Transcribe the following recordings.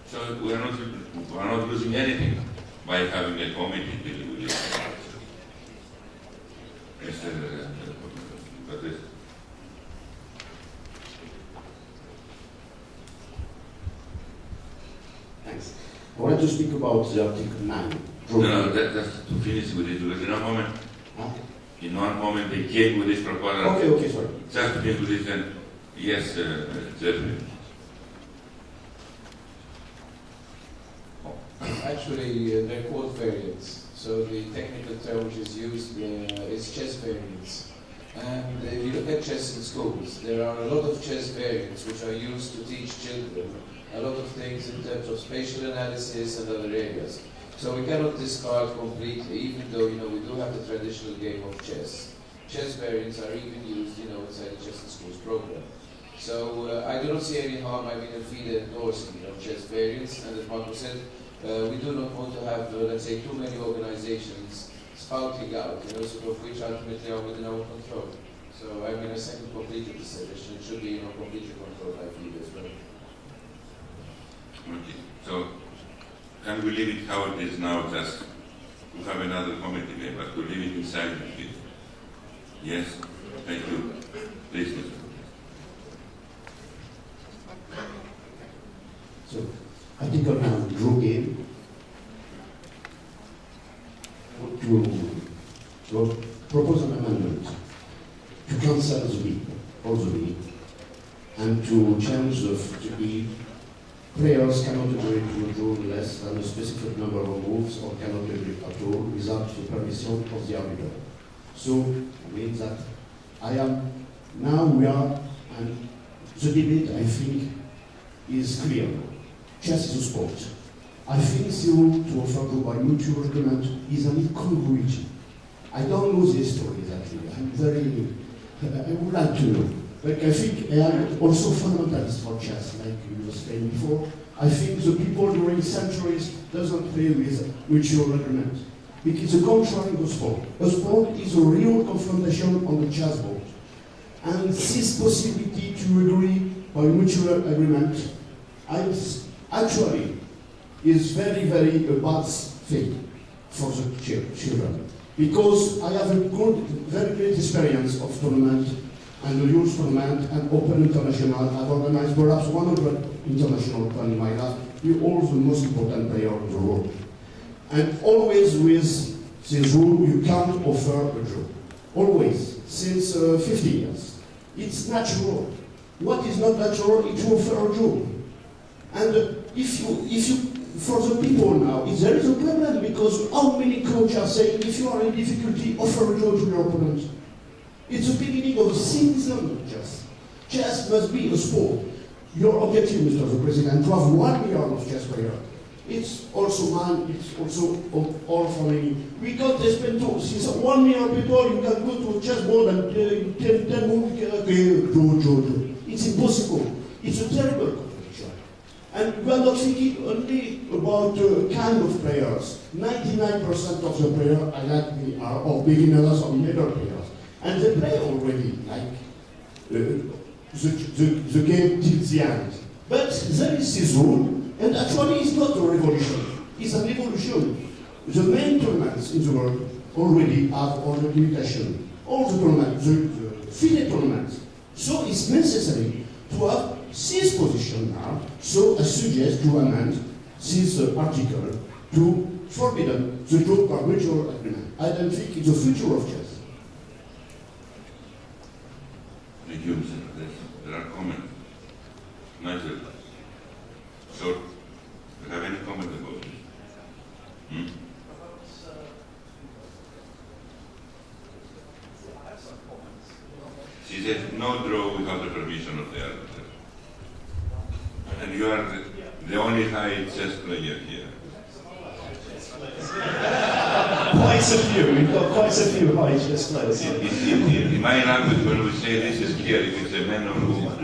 So we are not losing anything by having a committee dealing with this. Thanks. I wanted to speak about the Article 9. No, that's to finish with it, because in one moment, they came with this proposal. Okay, sorry. Just to finish with this, and yes, Jeffrey. Actually, they're called variants. So the technical term which is used is chess variants. And if you look at chess in schools, there are a lot of chess variants which are used to teach children a lot of things in terms of spatial analysis and other areas. So we cannot discard completely, even though we do have the traditional game of chess. Chess variants are even used inside the Chess in Schools program. So I do not see any harm. I mean, if we endorse chess variants, and as Marco said, we do not want to have, let's say, too many organizations spouting out, sort of which ultimately are within our control. So I mean, I second completely the suggestion. It should be, completely controlled by FIDE as well. Okay. So can we leave it how it is now, just to have another committee member, to leave it inside the FIDE? Yes? Thank you. Please, Mr. So, Article 9, draw game. To propose an amendment to cancel the B, or the B, and to change the E. Players cannot agree to draw less than a specific number of moves or cannot agree at all without the permission of the arbiter. So, it means that we are, and the debate, I think, is clear. Chess is a sport. I think zero to offer by mutual agreement is an incongruity. I don't know the history exactly. I would like to know. But I think I am also fundamentalist for chess, like you were saying before. I think the people during centuries doesn't play with mutual agreement. It's a contrary of a sport. A sport is a real confrontation on the chessboard. And this possibility to agree by mutual agreement actually is very, very a bad thing for the children. Because I have a very great experience of tournament and the youth tournament and Open International. I've organized perhaps 100 international tournaments in my life with all the most important players in the world. And always with this rule, you can't offer a draw. Always, since 50 years. It's natural. What is not natural is to offer a draw. And if you for the people now, there is a problem because how many coaches are saying if you are in difficulty, offer a draw to your opponent. It's the beginning of cynicism of chess. Chess must be a sport. Your objective, Mr. the President, to have 1 million of chess players. It's also mine, it's also of all family. We can't spend two. Since 1 million people, you can go to a chessboard and 10 moves, draw. It's impossible. It's a terrible competition. And we are not thinking only about kind of players. 99% of the players I like me are or beginners or middle players. And they play already, like the game till the end. But there is this rule, and actually it's not a revolution, it's an evolution. The main tournaments in the world already have all the limitation. All the tournaments, the FIDE tournaments. So it's necessary to have this position now, so I suggest to amend this article to forbidden the draw by mutual agreement. I don't think it's the future of chess. Thank you, Mr. President. There are comments. Nigel. Short. Do you have any comment about this? She said no draw without the permission of the arbiter. And you are the only high chess player here. Quite a few. We've got quite a few high chess players. In my language, when we say this is clear if it's a man or a woman.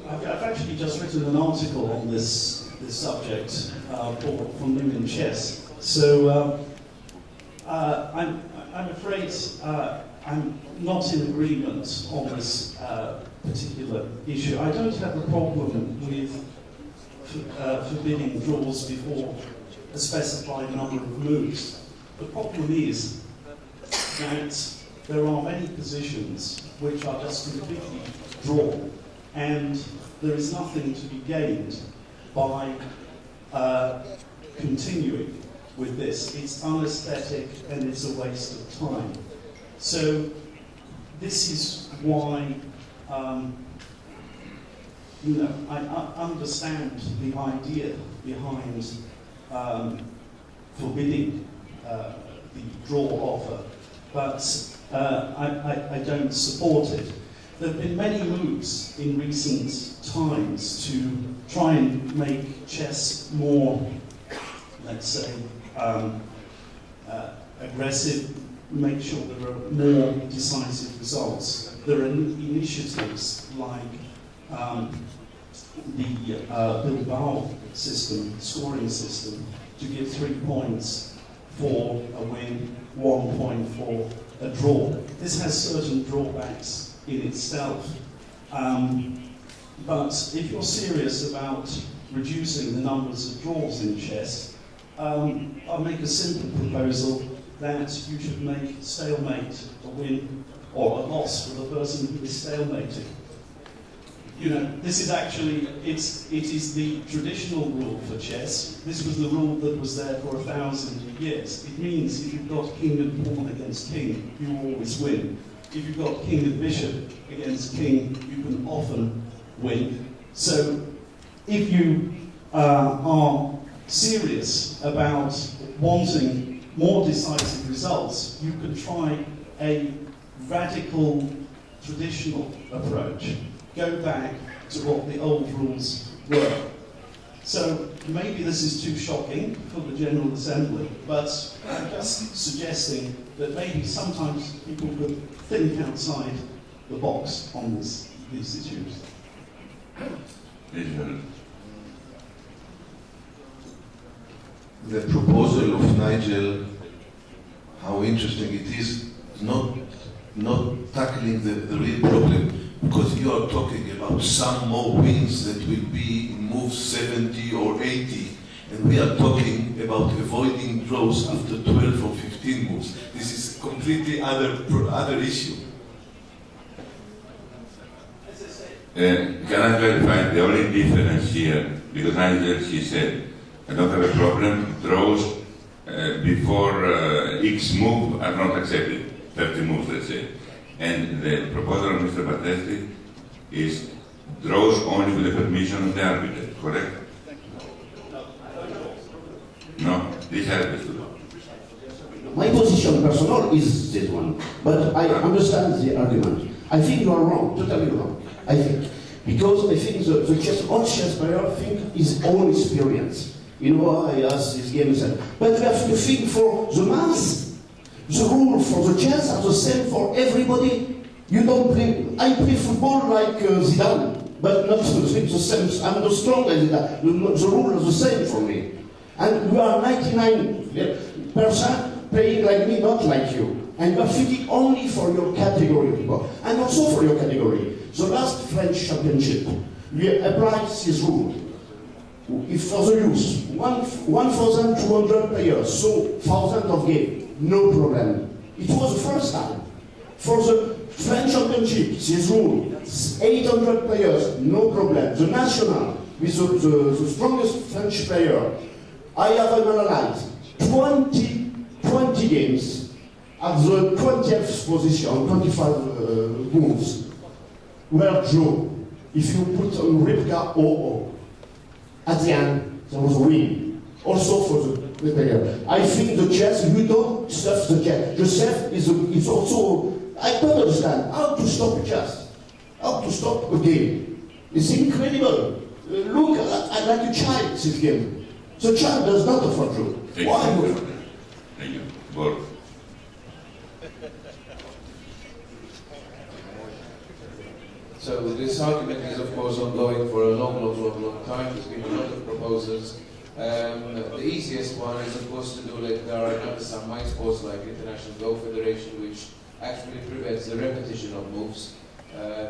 I've actually just written an article on this subject from New in Chess. So I'm afraid I'm not in agreement on this particular issue. I don't have a problem with forbidding draws before a specified number of moves. The problem is that there are many positions which are just completely drawn, and there is nothing to be gained by continuing with this. It's unaesthetic and it's a waste of time. So this is why I understand the idea behind forbidding the draw offer, but I don't support it. There have been many moves in recent times to try and make chess more, let's say, aggressive, make sure there are more decisive results. There are initiatives like the Bilbao system, scoring system, to give 3 points for a win, 1 point for a draw. This has certain drawbacks in itself, but if you're serious about reducing the numbers of draws in chess, I'll make a simple proposal that you should make stalemate a win or a loss for the person who is stalemating. You know, this is actually, it is the traditional rule for chess. This was the rule that was there for 1,000 years. It means if you've got king and pawn against king, you always win. If you've got king and bishop against king, you can often win. So if you are serious about wanting more decisive results, you can try a radical traditional approach. Go back to what the old rules were. So maybe this is too shocking for the General Assembly, but I'm just suggesting that maybe sometimes people could think outside the box on these issues. The proposal of Nigel, how interesting it is, not tackling the real problem, because you are talking about some more wins that will be in moves 70 or 80, and we are talking about avoiding draws after 12 or 15 moves. This is a completely other issue. Can I clarify the only difference here? Because Nigel, she said, I don't have a problem, draws before X move are not accepted, 30 moves, let's say. And the proposal of Mr. Battesti is draws only with the permission of the arbiter, correct? No, this happens to do. My position personal is this one, but I understand the argument. I think you are wrong, totally wrong. I think. Because I think the old chess player think his own experience. You know, I asked this game, but we have to think for the mass. The rules for the chess are the same for everybody. You don't play. I play football like Zidane, but not the same. I'm not strong as Zidane. The rules are the same for me. And we are 99% playing like me, not like you. And you are thinking only for your category, people, and also for your category. The last French championship, we applied this rule. If for the youth, 1,200 players, so 1,000 of games. No problem. It was the first time. For the French Championship, this rule, 800 players, no problem. The national, with the strongest French player, I have analyzed 20 games at the 20th position, 25 moves, were draw. If you put on Rybka 0-0, at the end, there was a win. Also for the player. I think the chess, you don't stuff the chess. The chess is also, I don't understand how to stop a chess, how to stop a game. It's incredible. Look like a child, this game. The child does not offer draw. Why? Thank you. Borg. So this argument is of course ongoing for a long time. There's been a lot of proposals. The easiest one is of course to do like there are some mind sports like International Go Federation which actually prevents the repetition of moves.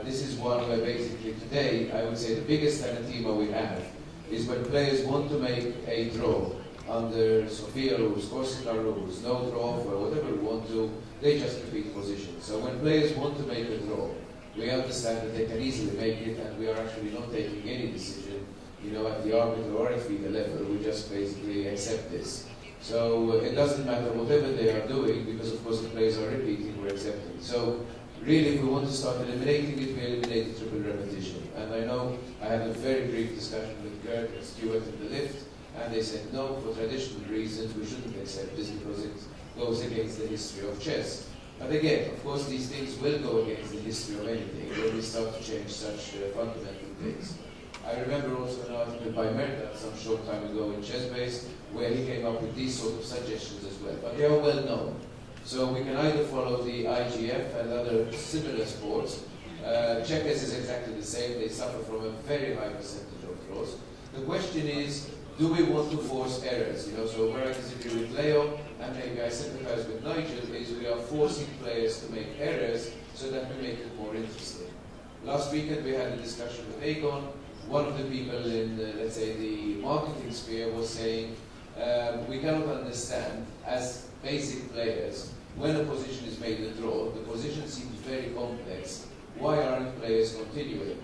This is one where basically today, I would say the biggest anathema we have is when players want to make a draw under Sofia rules, Corsica rules, no draw or whatever we want to, they just repeat position. So when players want to make a draw, we understand that they can easily make it, and we are actually not taking any decision, at the arbiter or at FIDE level. We just basically accept this. So it doesn't matter whatever they are doing, because of course the players are repeating, we're accepting. So really, if we want to start eliminating it, we eliminate the triple repetition. And I know I had a very brief discussion with Gert and Stuart in the lift, and they said, no, for traditional reasons, we shouldn't accept this because it goes against the history of chess. But again, of course, these things will go against the history of anything when we start to change such fundamental things. I remember also an article by Merta some short time ago in ChessBase, where he came up with these sort of suggestions as well. But they are well known. So we can either follow the IGF and other similar sports. Checkers is exactly the same. They suffer from a very high percentage of draws. The question is, do we want to force errors? So where I disagree with Leo, and maybe I sympathize with Nigel, is we are forcing players to make errors so that we make it more interesting. Last weekend we had a discussion with Aegon. One of the people in, let's say, the marketing sphere was saying, we cannot understand, as basic players, when a position is made a draw, the position seems very complex. Why aren't players continuing?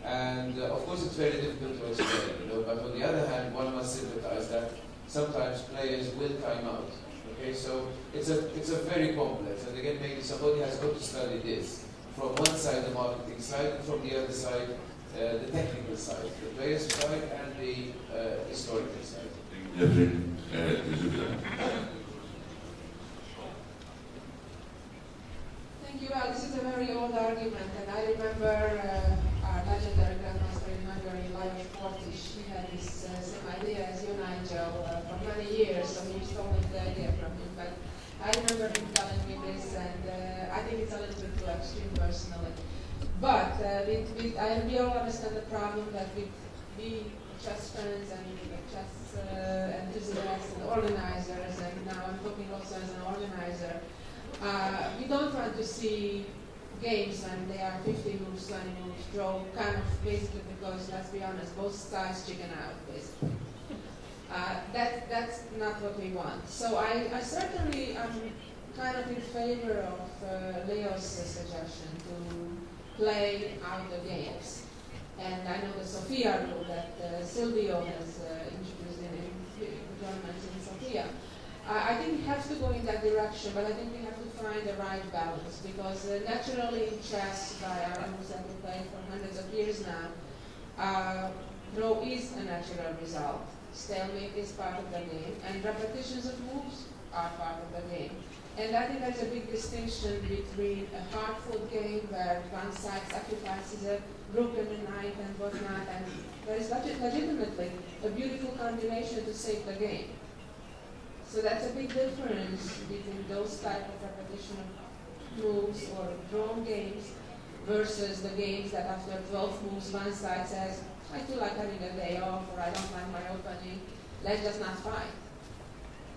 And of course it's very difficult to explain, but on the other hand, one must sympathize that sometimes players will time out. Okay, so it's a very complex, and again, maybe somebody has got to study this. From one side, the marketing side, and from the other side, the technical side, the players side and the historical side. Jeffrey, Thank you. Well, this is a very old argument, and I remember our legendary grandmaster in Hungary, Lajos Portis. He had this same idea as you, Nigel, for many years, so he stole the idea from him. But I remember him telling me this, and I think it's a little bit too extreme personally. But we all understand the problem that we chess fans and chess enthusiasts and organizers, and now I'm talking also as an organizer, we don't want to see games when they are 50 moves, 20 moves, draw, kind of basically because, let's be honest, both sides chicken out, basically. That's not what we want. So I certainly am kind of in favor of Leo's suggestion to play out the games. And I know the Sofia rule that Silvio has introduced in tournaments in Sofia. I think we have to go in that direction, but I think we have to find the right balance, because naturally in chess, by our rules that we play for hundreds of years now, draw is a natural result. Stalemate is part of the game, and repetitions of moves are part of the game. And I think there's a big distinction between a hard-fought game where one side sacrifices a rook and a knight and whatnot, and there is legitimately a beautiful combination to save the game. So that's a big difference between those type of repetition of moves or drawn games versus the games that after 12 moves one side says, I feel like having a day off, or I don't like my opening, let's just not fight.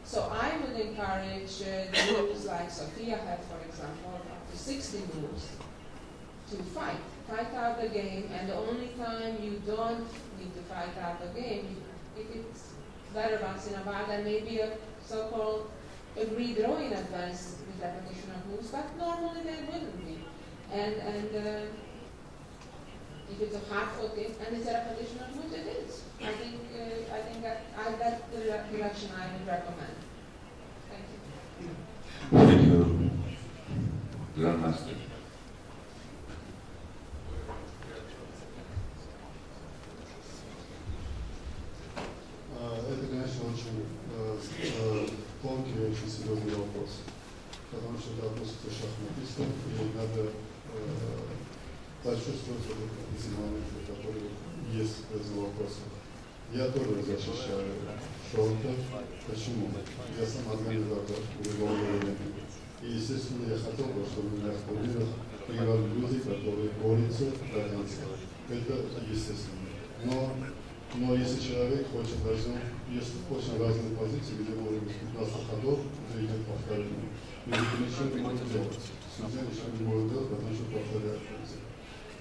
So I would encourage the rules like Sofia had, for example, up to 60 moves to fight out the game, and the only time you don't need to fight out the game, if it's better once in a while, then maybe a so-called agreed draw in advance with repetition of moves, but normally they wouldn't be. And if it's a hard-fought game and it's a repetition of moves, it is. I think that's the direction I would recommend. Thank you. thank you, Grandmaster. Это, конечно, очень тонкий и очень серьезный вопрос, потому что это относится к шахматистам, и надо почувствовать эти моменты, которые есть в этих вопросах. Я тоже защищаю шорты. Почему? Я сам организатор уголовного времени. И, естественно, я хотел бы, чтобы на турнирах играли люди, которые борются до конца. Это естественно. Но если человек хочет есть очень разные позиции, где может быть 15 ходов, где идет повторение, мы ничего не можем делать. обсуждение еще не может делать, потому что повторяют.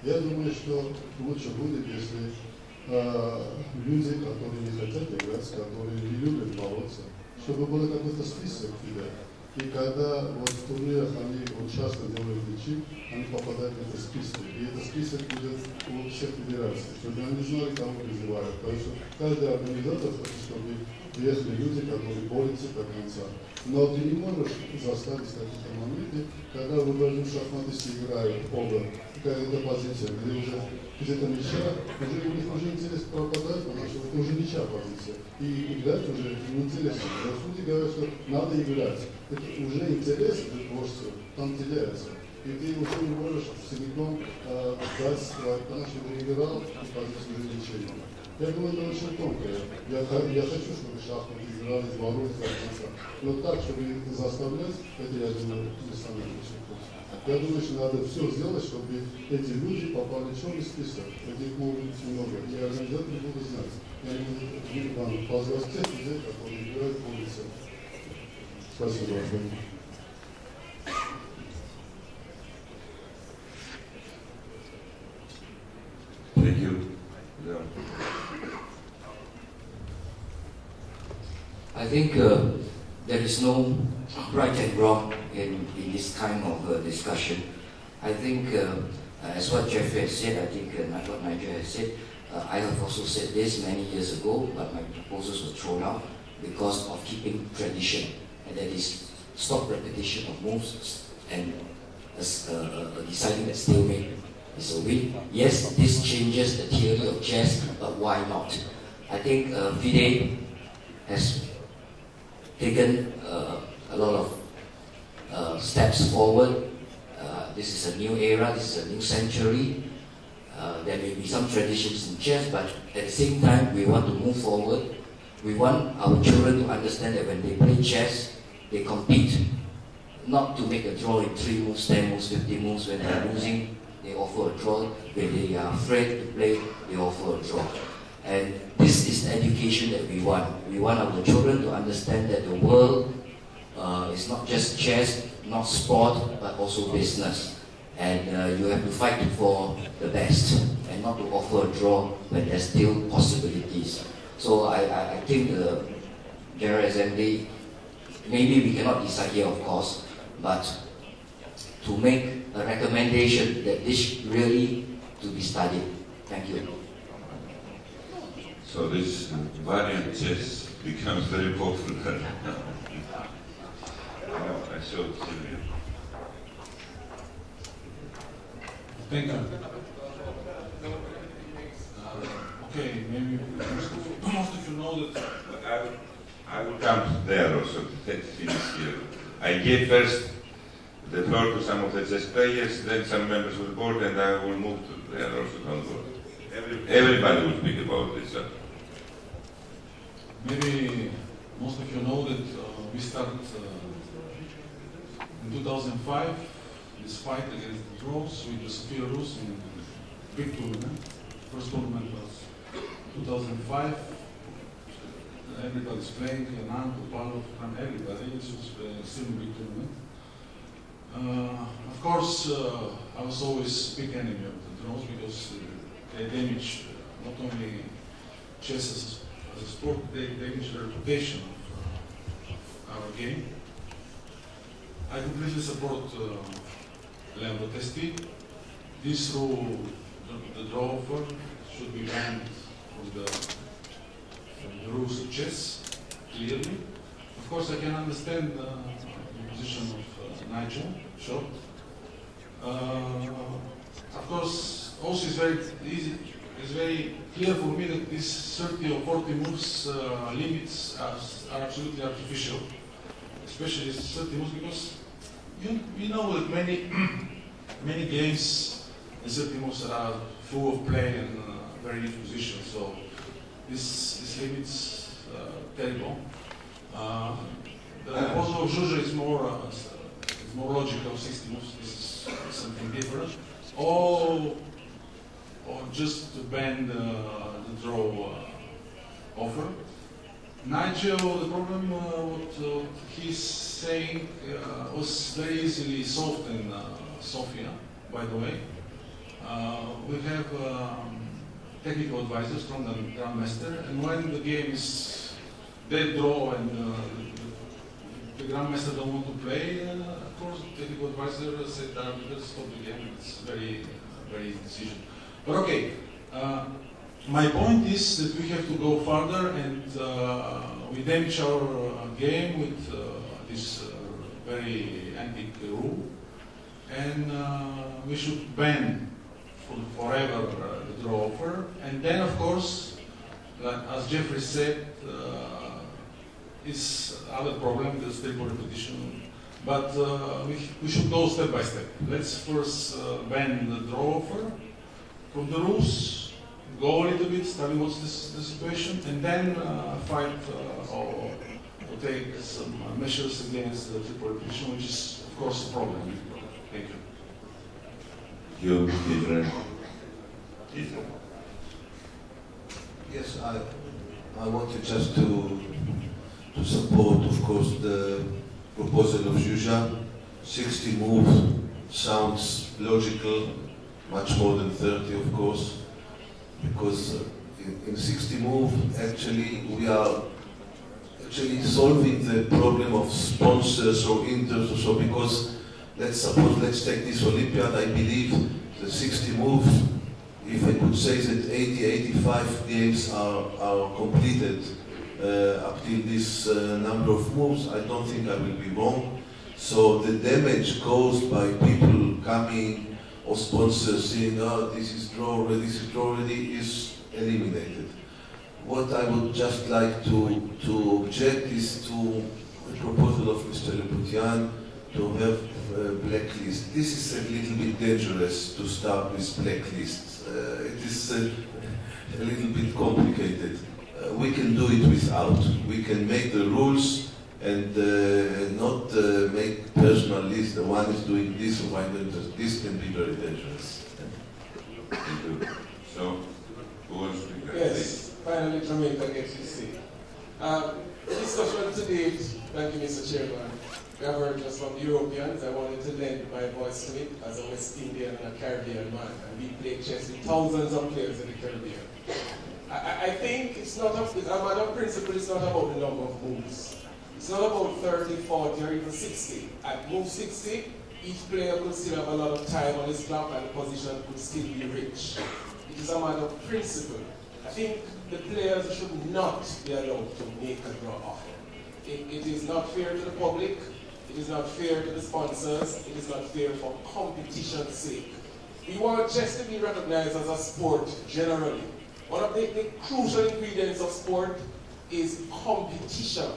Я думаю, что лучше будет, если люди, которые не хотят играть, которые не любят бороться, чтобы был какой-то список тебя. И когда вот в турнирах они вот часто делают ничьи, они попадают в этот список. И этот список будет у всех федераций, чтобы они знали, кого призывают. Потому что каждый организатор хочет, чтобы приехали люди, которые борются до конца. Но ты не можешь заставить в какие-то моменты, когда вы даже шахматисты играют оба, какая-то позиция, где уже где-то ничья, уже у них уже интерес пропадает, потому что это уже ничья позиция. И играть уже неинтересно. Люди говорят, что надо играть. Это уже интерес к творчеству там теряется. И ты уже не можешь целиком дать, потому что ты играл, и позицию уже ничего. Я думаю, это очень тонко. Я хочу, чтобы шахматы играли, боролись до конца. Но так, чтобы их заставлять, это, я думаю, не самое лучшее. Я думаю, что надо все сделать, чтобы эти люди попали в черный список. Этих может быть много. И организаторы будут знать. Я не буду позвать тех людей, которые играют по улице. Спасибо большое. Thank you. Yeah. I think there is no right and wrong in this kind of discussion. I think, as what Jeffrey has said, I think what Nigel has said, I have also said this many years ago, but my proposals were thrown out because of keeping tradition, and that is stop repetition of moves and deciding that stalemate is a win. Yes, this changes the theory of chess, but why not? I think FIDE has taken a lot of steps forward. This is a new era, this is a new century. There may be some traditions in chess, but at the same time, we want to move forward. We want our children to understand that when they play chess, they compete not to make a draw in 3 moves, 10 moves, 50 moves. When they are losing, they offer a draw. When they are afraid to play, they offer a draw. And this is the education that we want. We want our children to understand that the world is not just chess, not sport, but also business. And you have to fight for the best and not to offer a draw when there's still possibilities. So I think the General Assembly, maybe we cannot decide here, of course, but to make a recommendation that this really to be studied. Thank you. So this variant chess becomes very popular. I showed Sylvia. Thank you. Okay, maybe most of you know that. I will come there also to finish here. I gave first the floor to some of the chess players, then some members of the board, and I will move to there also. Don't worry. Everybody will speak about this. Maybe most of you know that we started in 2005 this fight against the draws with the Sophia Rus in a big tournament. First tournament was 2005. Everybody's playing, Nan, Topalov, and everybody. This was a extremely big tournament. Of course, I was always a big enemy of the draws because they damage not only chess as a sport, they damage the reputation of our game. I completely support Leandro Testi. This rule, the draw offer, should be banned from the rules of chess, clearly. Of course, I can understand the position of Nigel, sure. Of course, also it's very easy. It's very clear for me that these 30 or 40 moves limits are absolutely artificial, especially 30 moves, because you know that many games the 30 moves are full of play and very neat position. So this limits terrible. The proposal of Zhuzhe is more logical. 60 moves. This is something different. Or just to ban the draw offer. Nigel, the problem, what he's saying was very easily solved in Sofia, by the way. We have technical advisors from the Grandmaster, and when the game is dead draw and the Grandmaster don't want to play, of course, the technical advisor said, let's stop the game. It's very easy decision. But okay. My point is that we have to go further and we damage our game with this very antique rule, and we should ban forever the draw offer. And then, of course, like, as Jeffrey said, is other problem, the stable repetition. But we should go step by step. Let's first ban the draw offer from the rules. Go a little bit, study what's the situation, and then fight or take some measures against the triple repetition, which is, of course, a problem. Thank you. Yes, I wanted just to support, of course, the proposal of Zsuzsa. 60 moves sounds logical, much more than 30, of course. Because in 60 move, actually, we are actually solving the problem of sponsors or interests or so, because let's take this Olympiad. I believe the 60 moves, if I could say that 80-85 games are completed up till this number of moves, I don't think I will be wrong. So the damage caused by people coming or sponsors saying, oh, this is draw already, is eliminated. What I would just like to object is to the proposal of Mr. Leputian to have a blacklist. This is a little bit dangerous to start with blacklists. It is a little bit complicated. We can do it without. We can make the rules and not make personal lists. The one is doing this, or one doing this. This can be very dangerous. Thank you. So, who wants to speak? Yes, finally Jamaica gets to see. Discussion today, thank you, Mr. Chairman. We have heard just from the Europeans. I wanted to lend my voice to it as a West Indian and a Caribbean man. And we play chess with thousands of players in the Caribbean. I think it's not a matter of principle, it's not about the number of moves. It's not about 30, 40, or even 60. At move 60, each player could still have a lot of time on his clock and the position could still be rich. It is a matter of principle. I think the players should not be allowed to make a draw offer. It is not fair to the public, it is not fair to the sponsors, it is not fair for competition's sake. We want chess to be recognized as a sport generally. One of the crucial ingredients of sport is competition.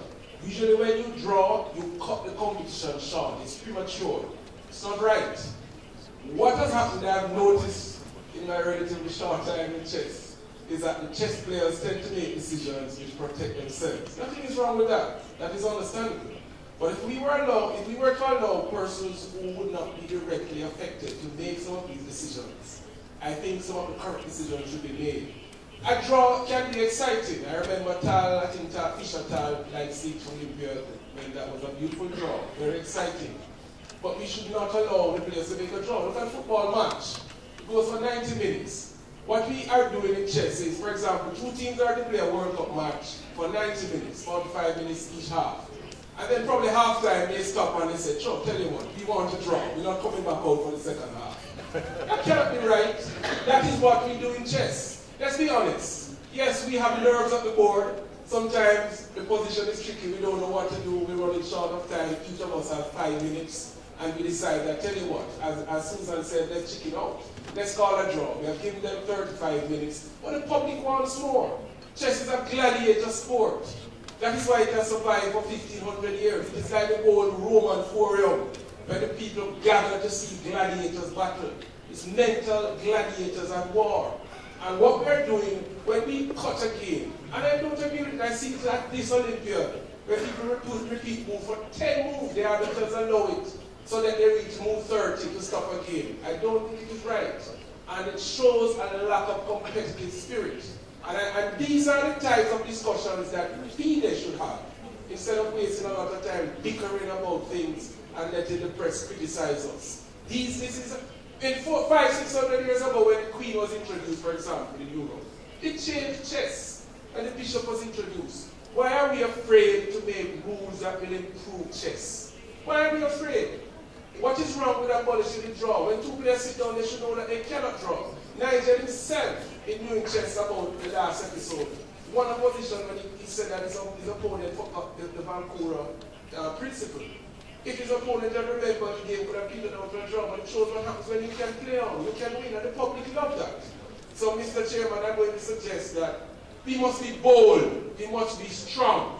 Usually when you draw, you cut the competition short. It's premature. It's not right. What has happened, I've noticed in my relatively short time in chess, is that the chess players tend to make decisions which protect themselves. Nothing is wrong with that. That is understandable. But if we were to allow persons who would not be directly affected to make some of these decisions, I think some of the correct decisions should be made. A draw can be exciting. I remember Fischer Tal, like 6 Olympiad, when that was a beautiful draw, very exciting. But we should not allow the players to make a draw. Look at a football match. It goes for 90 minutes. What we are doing in chess is, for example, 2 teams are to play a World Cup match for 90 minutes, 45 minutes each half. And then probably half time they stop and they say, "Sure, tell you what, we want to draw. We're not coming back out for the second half." That cannot be right. That is what we do in chess. Let's be honest. Yes, we have nerves at the board. Sometimes the position is tricky. We don't know what to do. We're running short of time. Each of us have 5 minutes. And we decide that, tell you what, as Susan said, let's check it out. Let's call a draw. We have given them 35 minutes. But the public wants more. Chess is a gladiator sport. That is why it has survived for 1,500 years. It is like the old Roman Forum, where the people gather to see gladiators battle. It's mental gladiators at war. And what we're doing when we cut a game, and I don't agree with it, I see it at this Olympiad, where people repeat move for 10 moves, the arbiters allow it, so that they reach move 30 to stop a game. I don't think it is right. And it shows a lack of competitive spirit. And these are the types of discussions that FIDE should have, instead of wasting a lot of time bickering about things and letting the press criticize us. This is, in 500, 600 years ago when the Queen was introduced, for example, in Europe, it changed chess, and the bishop was introduced. Why are we afraid to make rules that will improve chess? Why are we afraid? What is wrong with abolishing the draw? When two players sit down, they should know that they cannot draw. Nigel himself, in New Chess about the last episode, won a position when he said that his opponent forgot the Vancouver principle. If his opponent had remembered the game, could have beaten out for a draw, but it shows what happens when you can play on, you can win, and the public love that. So, Mr. Chairman, I'm going to suggest that we must be bold, we must be strong,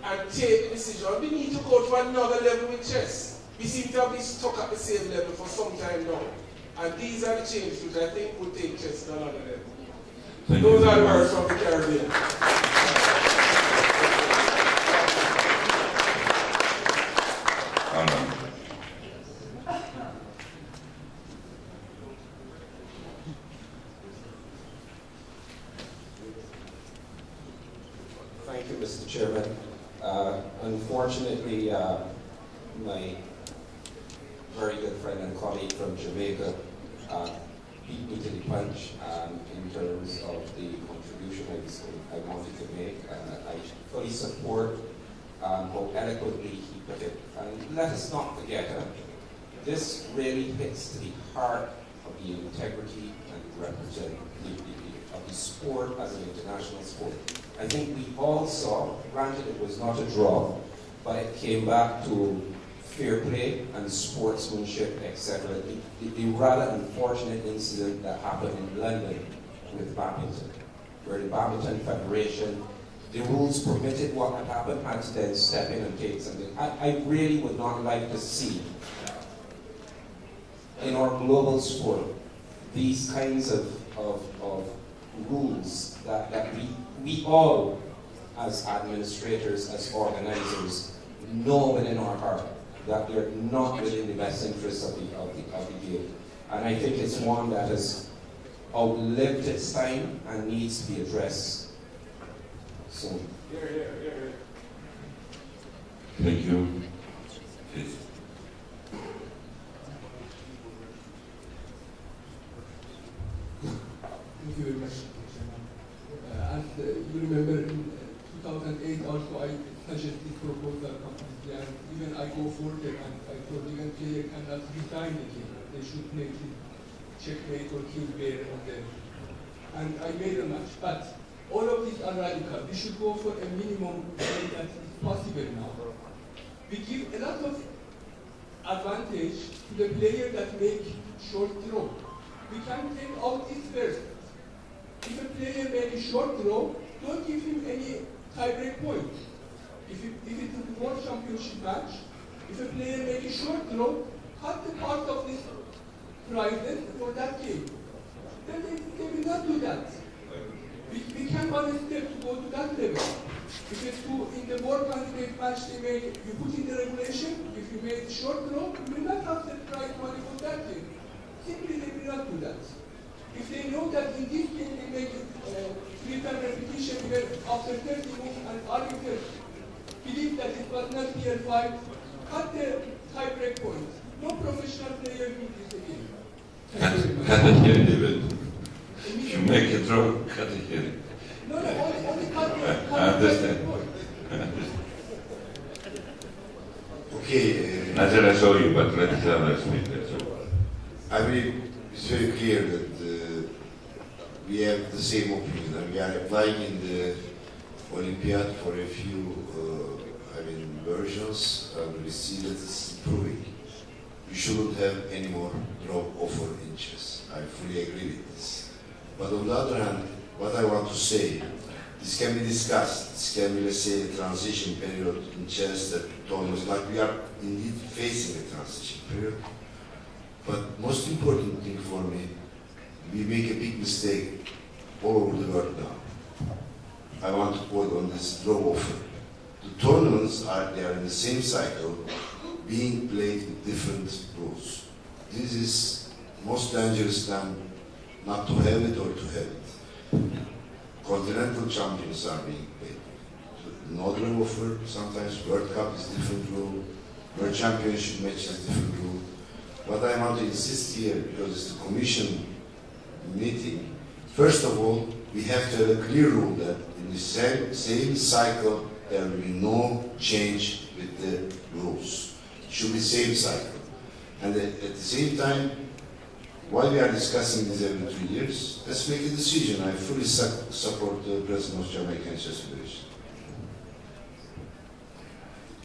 and take the decision. We need to go to another level with chess. We seem to have been stuck at the same level for some time now. And these are the changes which I think will take chess to another level. Those are the words from the Caribbean. Thank you, Mr. Chairman. Unfortunately, my very good friend and colleague from Jamaica beat me to the punch in terms of the contribution I wanted to make. I fully support how eloquently he put it. And let us not forget, this really hits to the heart of the integrity and representativity of the sport as an international sport. I think we all saw, granted it was not a draw, but it came back to fair play and sportsmanship, etc. The rather unfortunate incident that happened in London with badminton, where the Badminton Federation, the rules permitted what had happened, had to then step in and take something. I really would not like to see in our global sport these kinds of rules that we all, as administrators, as organizers, know within our heart that they're not within the best interests of the game. And I think it's one that has outlived its time and needs to be addressed soon. Thank you. Please. Thank you very much. You remember in 2008 also I suggested this proposal completely, and even I go further and I told even player cannot resign the game. They should play the checkmate or kill bear on them. And I made a match, but all of these are radical. We should go for a minimum way that is possible now. We give a lot of advantage to the player that make short throw. We can take out this first. If a player made a short throw, don't give him any tie-break point. If it's a World Championship match, if a player made a short throw, cut the part of this prizes for that game. Then they will not do that. We can one step to go to that level. If it's in the World Candidate match they made, you put in the regulation, if you made a short throw, you will not have the prize money for that game. Simply they will not do that. If they know that in this game they make three-time repetition where after 30 moves and arbiter believe that it was not clear fight, cut the tie-break point. No professional player will this again. Cut it here, David. If you make a draw, cut it here. No, only cut the I understand. Okay. Nigel, I saw you, but let the other speak. I believe it's very clear that we have the same opinion, and we are applying in the Olympiad for a few versions, and we see that it's improving. We shouldn't have any more draw offer in chess. I fully agree with this. But on the other hand, what I want to say, this can be discussed. This can be, let's say, a transition period in chess that tournaments, like we are indeed facing a transition period. But most important thing for me, we make a big mistake all over the world now. I want to quote on this draw offer. The tournaments they are in the same cycle, being played with different rules. This is most dangerous than not to have it or to have it. continental champions are being paid. No draw offer, sometimes World Cup is different rule, World Championship match is different rule. What I want to insist here, because it's the Commission meeting, first of all, we have to have a clear rule that in the same cycle there will be no change with the rules. It should be same cycle. And at the same time, while we are discussing this every 2 years, let's make a decision. I fully support the President of Jamaican Chess Federation.